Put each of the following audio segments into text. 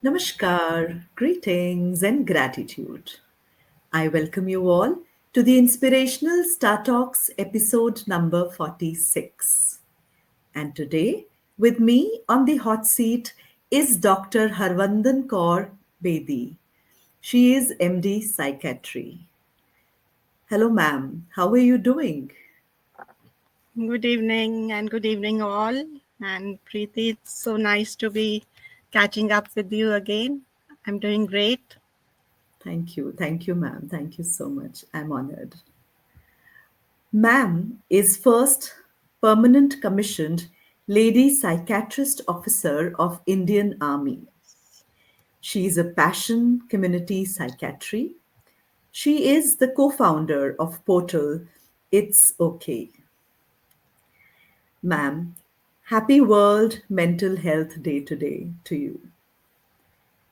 Namaskar, greetings, and gratitude. I welcome you all to the Inspirational Star Talks episode number 46. And today, with me on the hot seat is Dr. Harvandan Kaur Bedi. She is MD Psychiatry. Hello, ma'am. How are you doing? Good evening and good evening all. And Preeti, it's so nice to be catching up with you again. I'm doing great. Thank you. Thank you, ma'am. Thank you so much. I'm honored. Ma'am is first permanent commissioned Lady Psychiatrist Officer of Indian Army. She is a passion community psychiatry. She is the co-founder of portal It's Okay. Ma'am, happy World Mental Health Day today to you.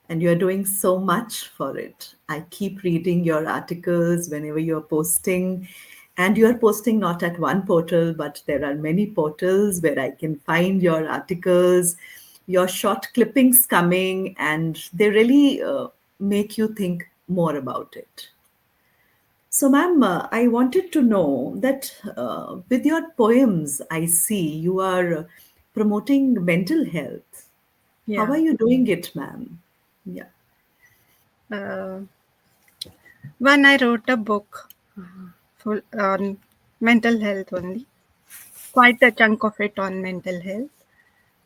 And you're doing so much for it. I keep reading your articles whenever you're posting, and you're posting not at one portal, but there are many portals where I can find your articles, your short clippings coming, and they really make you think more about it. So, ma'am, I wanted to know that with your poems, I see you are promoting mental health. How Yeah. are you doing it, ma'am? Yeah. Uh, when I wrote a book full on mental health only, quite a chunk of it on mental health,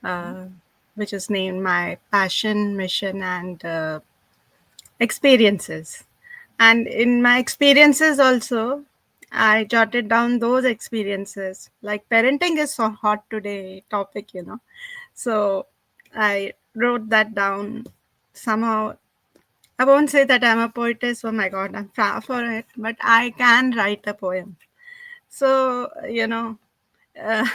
uh, which is named My Passion, Mission, and Experiences. And in my experiences also, I jotted down those experiences. Like parenting is so hot today topic. So I wrote that down somehow. I won't say that I'm a poetess. Oh my God, I'm far for it, but I can write a poem. So uh,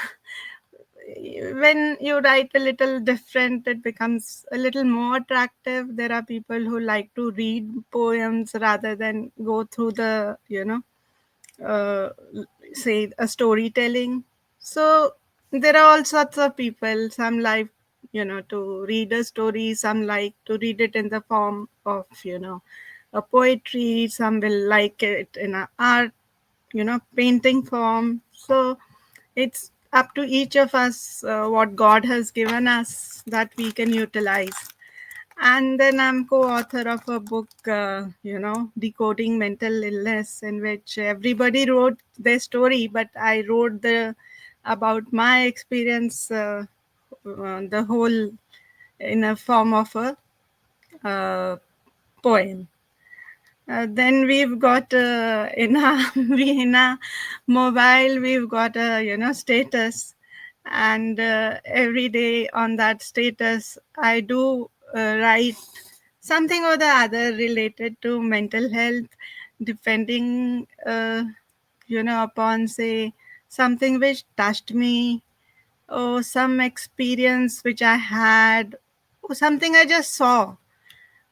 when you write a little different, it becomes a little more attractive. There are people who like to read poems rather than go through uh, say a storytelling. So there are all sorts of people. Some like to read a story. Some like to read it in the form of a poetry. Some will like it in a art, painting form. So it's up to each of us what God has given us that we can utilize. And then I'm co-author of a book, Decoding Mental Illness, in which everybody wrote their story, but I wrote the about my experience, the whole in a form of a uh, poem. Then we've got in a in a mobile we've got a status, and every day on that status I do write something or the other related to mental health, depending upon say something which touched me, or some experience which I had, or something I just saw.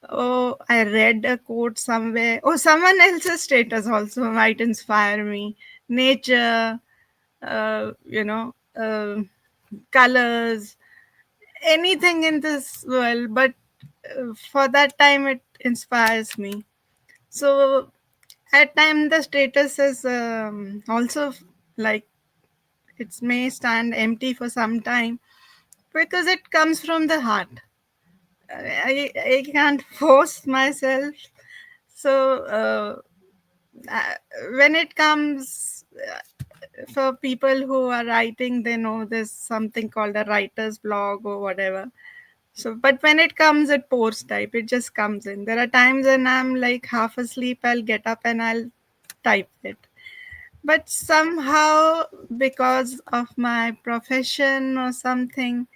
Oh, I read a quote somewhere. Oh, someone else's status also might inspire me. Nature, uh, you know, uh, colors, anything in this world. But for that time, it inspires me. So at time, the status is also like it may stand empty for some time because it comes from the heart. I can't force myself. So uh, when it comes for people who are writing, they know there's something called a writer's blog or whatever. So but when it comes at post type, it just comes in. There are times when I'm like half asleep, I'll get up and I'll type it. But somehow, because of my profession or something,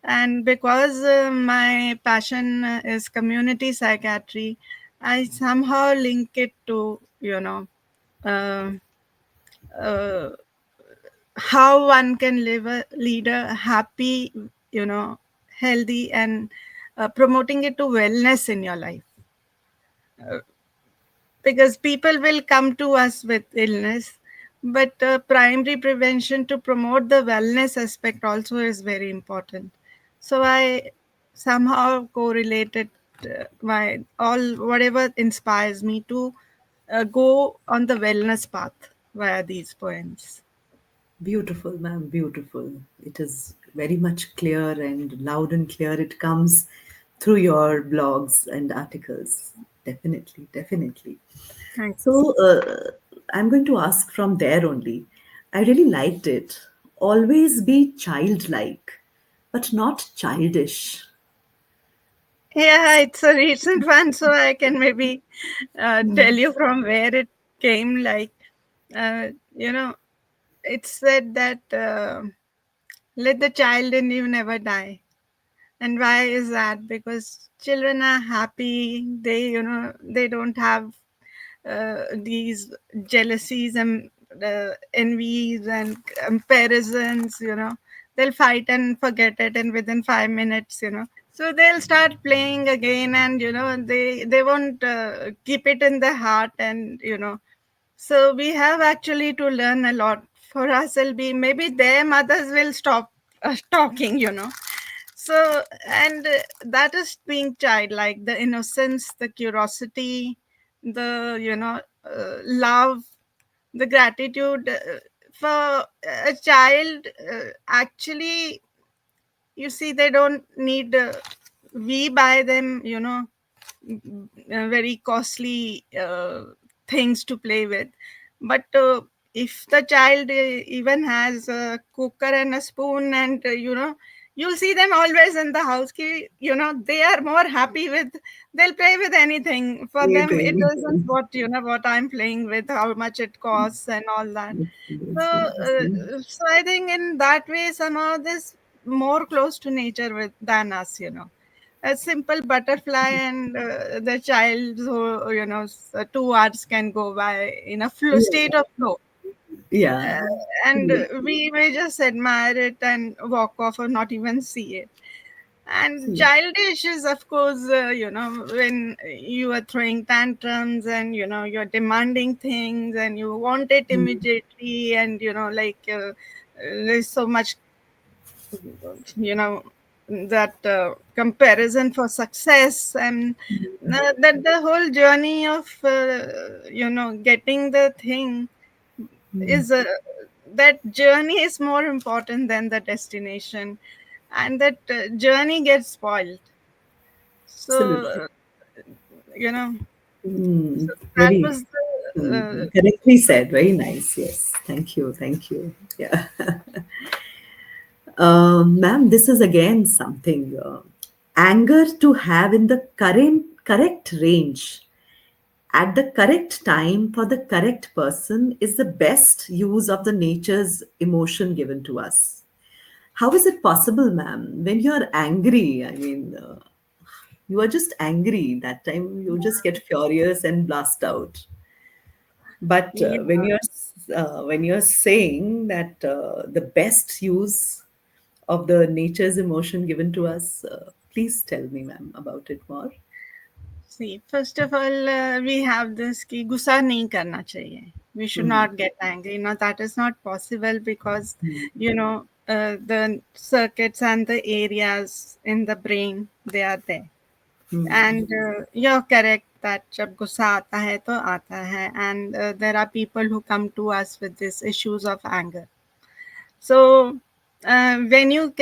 and because my passion is community psychiatry, I somehow link it to uh, uh, how one can lead a happy, healthy, and promoting it to wellness in your life. Because people will come to us with illness, but primary prevention to promote the wellness aspect also is very important. So I somehow correlated my all whatever inspires me to go on the wellness path via these poems. Beautiful, ma'am, beautiful. It is very much clear and loud and clear. It comes through your blogs and articles. Definitely, definitely. Thanks. So, I'm going to ask from there only. I really liked it. Always be childlike, but not childish. Yeah, it's a recent one, so I can maybe tell you from where it came. Like, uh, you know, it said that let the child in you never die. And why is that? Because children are happy. They don't have these jealousies and envies and comparisons. They'll fight and forget it, and within 5 minutes. So they'll start playing again, and they won't keep it in their heart, and so we have actually to learn a lot. For us, it'll be maybe their mothers will stop talking. So, and that is being childlike, the innocence, the curiosity, the love, the gratitude. For a child, actually, you see, they don't need, we buy them, very costly things to play with. But if the child even has a cooker and a spoon, and you'll see them always in the house, they are more happy with, they'll play with anything. For them, it Anything. isn't what I'm playing with, how much it costs and all that. So, Absolutely, absolutely. so I think in that way, somehow this more close to nature with than us. A simple butterfly and the child, who 2 hours can go by in a Yeah, state of flow. yeah. And we may just admire it and walk off or not even see it. And Yeah. childish is, of course, when you are throwing tantrums, and you're demanding things and you want it immediately, and there's so much, you know that comparison for success, and that the whole journey of getting the thing is, that journey is more important than the destination, and that journey gets spoiled. So Absolutely. you know Mm, so that very was the correctly said. Very nice. Yes. Thank you. Thank you. Yeah. Ma'am, this is again something. Anger to have in the current correct range at the correct time for the correct person is the best use of the nature's emotion given to us. How is it possible, ma'am? When you're angry, I mean, you are just angry. That time you just get furious and blast out. But yeah. when you're saying that the best use of the nature's emotion given to us, please tell me, ma'am, about it more. See, first of all, we have this कि गुस्सा नहीं करना चाहिए. We should Hmm. not get angry. Now that is not possible because the circuits and the areas in the brain, they are there. And you're correct that जब गुस्सा आता है तो आता है, and there are people who come to us with these issues of anger. So when you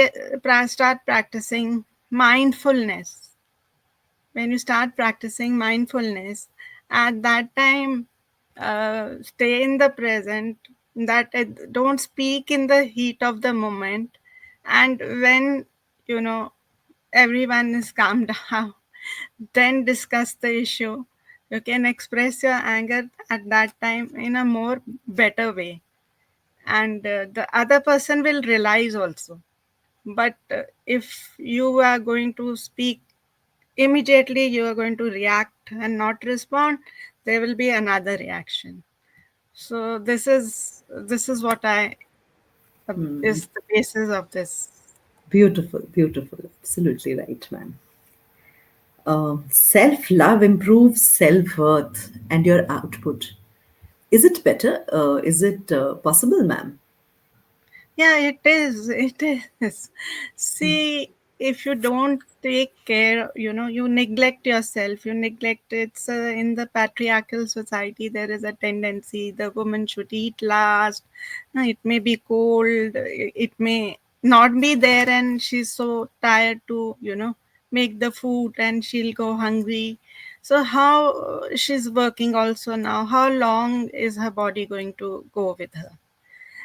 start practicing mindfulness, when you start practicing mindfulness, at that time, stay in the present, that don't speak in the heat of the moment. And when you know everyone is calmed down, then discuss the issue. You can express your anger at that time in a more better way, and the other person will realize also. But if you are going to speak immediately, you are going to react and not respond, there will be another reaction. So this is what I is the basis of this. Beautiful, beautiful. Absolutely right, ma'am. Self love improves self worth and your output. Is it better? Is it possible, ma'am? Yeah, it is. See, if you don't take care, you neglect yourself, you neglect. It's in the patriarchal society there is a tendency the woman should eat last. It may be cold, it may not be there, and she's so tired to make the food, and she'll go hungry. So how she's working also now, how long is her body going to go with her?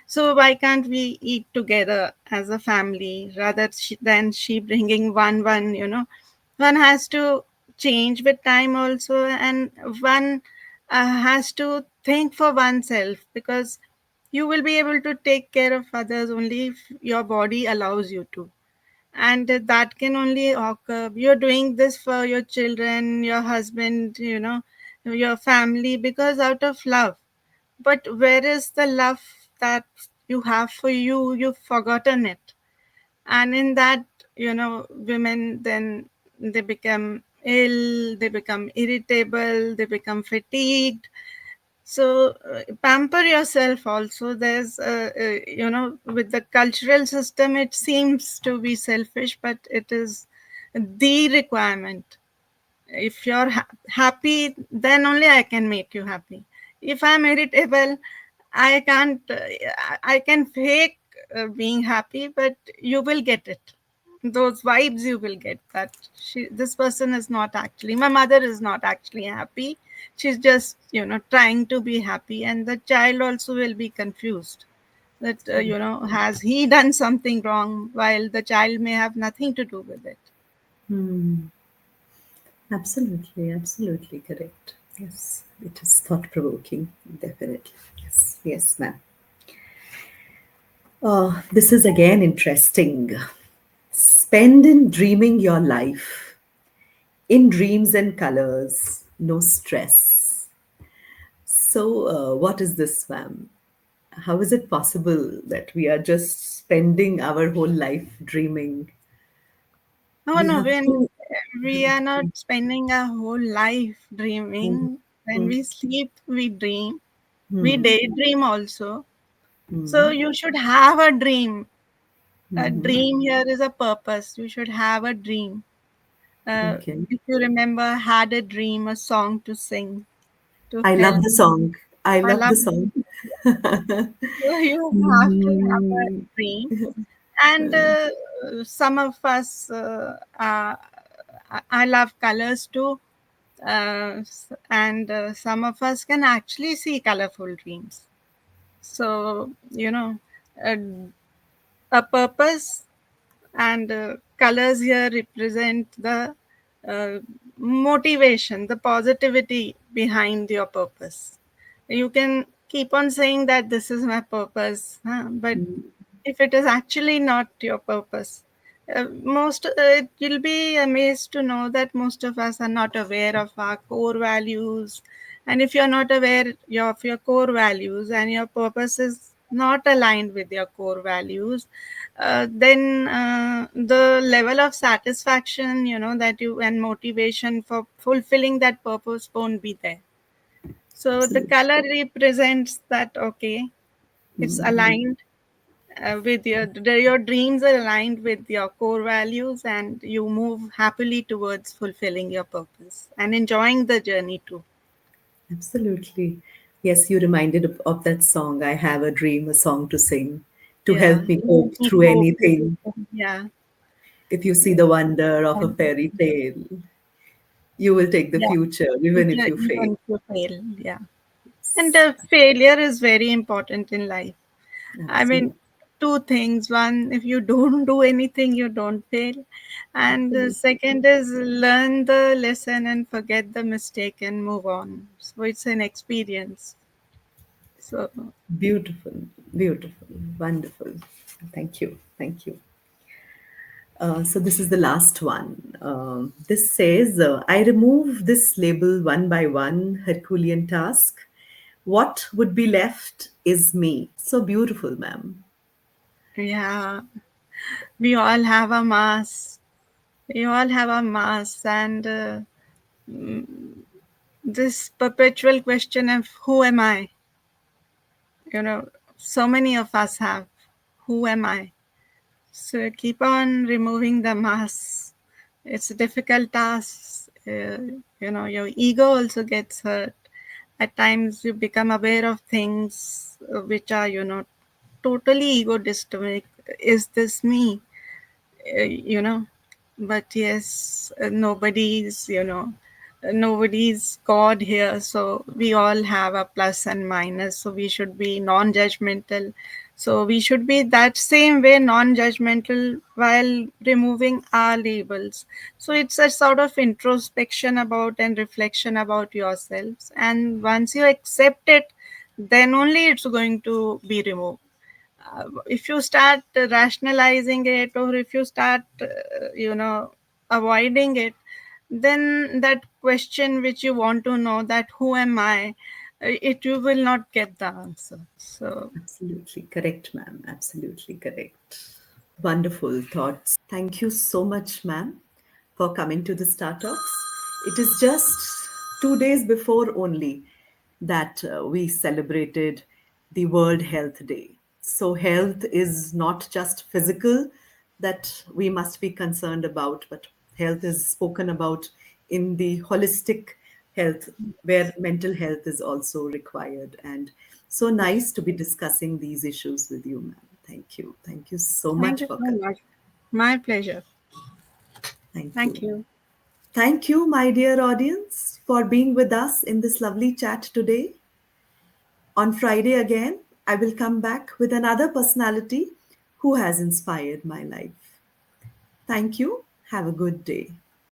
So why can't we eat together as a family rather than she bringing one? One has to change with time also, and one has to think for oneself, because you will be able to take care of others only if your body allows you to. And that can only occur. You're doing this for your children, your husband, your family, because out of love. But where is the love that you have for you? You've forgotten it. And in that, women then they become ill, they become irritable, they become fatigued. So pamper yourself also. There's, with the cultural system, it seems to be selfish, but it is the requirement. If you're happy, then only I can make you happy. If I'm irritable, I can't, I can fake being happy, but you will get it. Those vibes you will get, that this person is not actually, my mother is not actually happy. She's just, trying to be happy. And the child also will be confused that, has he done something wrong, while the child may have nothing to do with it. Hmm. Absolutely, absolutely correct. Yes, it is thought provoking, definitely. Yes, yes, ma'am. This is again interesting. Spend in dreaming your life in dreams and colors, no stress. So, what is this, ma'am? How is it possible that we are just spending our whole life dreaming? No, We no, have when to. we are not spending our whole life dreaming. When Hmm, we sleep, we dream. We hmm, daydream also. So hmm, you should have a dream. A hmm. dream here is a purpose. You should have a dream. Okay. If you remember, had a dream, a song to sing, to I love help. the song. I I love the love. song. So you have to have a Hmm. dream. And some of us, I love colors too. And some of us can actually see colorful dreams. So, a, a purpose, and colors here represent the uh, motivation, the positivity behind your purpose. You can keep on saying that this is my purpose, huh? But if it is actually not your purpose, you'll be amazed to know that most of us are not aware of our core values. And if you're not aware of your core values, and your purpose is not aligned with your core values, then the level of satisfaction, that you and motivation for fulfilling that purpose won't be there. So the Absolutely. color represents that, okay, it's aligned with your dreams are aligned with your core values, and you move happily towards fulfilling your purpose and enjoying the journey too. Absolutely. Yes, you reminded of that song, I Have a Dream, a song to sing, to Yeah, help me let cope me through cope with anything. it. Yeah, If you see the wonder of a and fairy tale, you will take the yeah, future, even if you fail. even if you fail, yeah. And Yes, failure is very important in life. I mean, absolutely. two things. One, if you don't do anything, you don't fail. And the Absolutely. second is learn the lesson and forget the mistake and move on. So it's an experience. So, Beautiful, beautiful, wonderful. Thank you. Thank you. So this is the last one. This says, I remove this label one by one, Herculean task. What would be left is me. So beautiful, ma'am. yeah, we all have a mass. We all have a mass. And this perpetual question of who am I? So many of us have, who am I? So keep on removing the masks. It's a difficult task. Your ego also gets hurt. At times, you become aware of things which are, totally ego disturbing. Is this me? You know, but yes, nobody's God here. So we all have a plus and minus. So we should be non judgmental. So we should be that same way non judgmental while removing our labels. So it's a sort of introspection about and reflection about yourselves. And once you accept it, then only it's going to be removed. If you start rationalizing it, or if you start avoiding it, then that question which you want to know, that who am I, it you will not get the answer. So Absolutely correct, ma'am. Absolutely correct. Wonderful thoughts. Thank you so much, ma'am, for coming to the Star Talks. It is just 2 days before only that we celebrated the World Health Day. So, health is not just physical that we must be concerned about, but health is spoken about in the holistic health, where mental health is also required. And so nice to be discussing these issues with you, ma'am. Thank you. Thank you so thank much you for so coming. much. My pleasure. Thank Thank you. you. Thank you, my dear audience, for being with us in this lovely chat today. On Friday again, I will come back with another personality who has inspired my life. Thank you. Have a good day.